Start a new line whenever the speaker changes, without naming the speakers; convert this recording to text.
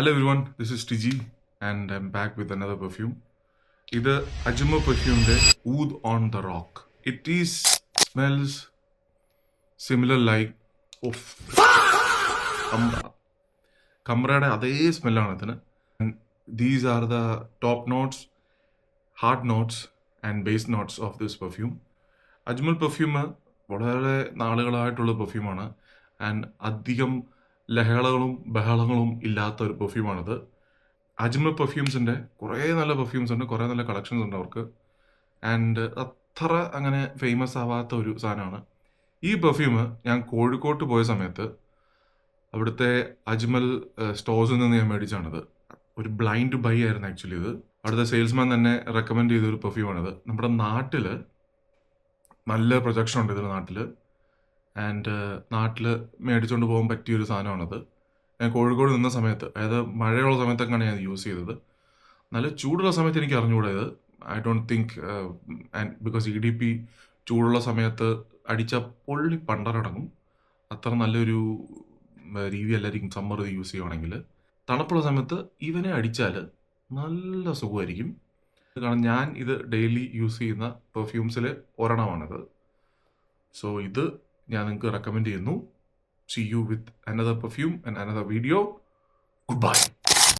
Hello everyone, this is Tiji and I'm back with another perfume. ഇത് അജ്മ പെർഫ്യൂമിന്റെ oud on the rock. It is smells similar like of കമ്രയുടെ അതേ സ്മെല്ലാണ് ഇതിന്. These are the top notes, heart notes and base notes of this perfume. Ajmal perfume വളരെ നാളുകളായിട്ടുള്ള പെർഫ്യൂമാണ് and അധികം ലഹളകളും ബഹളങ്ങളും ഇല്ലാത്ത ഒരു പെർഫ്യൂമാണിത്. അജ്മൽ പെർഫ്യൂംസിൻ്റെ കുറേ നല്ല പെർഫ്യൂംസ് ഉണ്ട്, കുറേ നല്ല കളക്ഷൻസ് ഉണ്ട് അവർക്ക്. ആൻഡ് അത്ര അങ്ങനെ ഫേമസ് ആവാത്ത ഒരു സാധനമാണ് ഈ പെർഫ്യൂം. ഞാൻ കോഴിക്കോട്ട് പോയ സമയത്ത് അവിടുത്തെ അജ്മൽ സ്റ്റോഴ്സിൽ നിന്ന് ഞാൻ മേടിച്ചാണിത്. ഒരു ബ്ലൈൻഡ് ബൈ ആയിരുന്നു ആക്ച്വലി ഇത്. അവിടുത്തെ സെയിൽസ്മാൻ തന്നെ റെക്കമെൻഡ് ചെയ്തൊരു പെർഫ്യൂമാണിത്. നമ്മുടെ നാട്ടിൽ നല്ല പ്രൊജക്ഷൻ ഉണ്ട് ഇതിൽ നാട്ടിൽ. ആൻഡ് നാട്ടിൽ മേടിച്ചുകൊണ്ട് പോകാൻ പറ്റിയൊരു സാധനമാണത്. ഞാൻ കോഴിക്കോട് നിന്ന സമയത്ത്, അതായത് മഴയുള്ള സമയത്തൊക്കെയാണ് ഞാൻ യൂസ് ചെയ്തത്. നല്ല ചൂടുള്ള സമയത്ത് എനിക്ക് അറിഞ്ഞുകൂടാ ഇത്. I don't think and because EDP ചൂടുള്ള സമയത്ത് അടിച്ചാൽ പൊള്ളി പണ്ടറടങ്ങും. അത്ര നല്ലൊരു രീതി അല്ലായിരിക്കും സമ്മർ ഇത് യൂസ് ചെയ്യുവാണെങ്കിൽ. തണുപ്പുള്ള സമയത്ത് ഇവനെ അടിച്ചാൽ നല്ല സുഖമായിരിക്കും. കാരണം ഞാൻ ഇത് ഡെയിലി യൂസ് ചെയ്യുന്ന പെർഫ്യൂംസിൽ ഒരെണ്ണമാണിത്. സോ ഇത് ഞാൻ നിങ്ങൾക്ക് റെക്കമെൻഡ് ചെയ്യുന്നു. See you with another perfume and another video. Goodbye.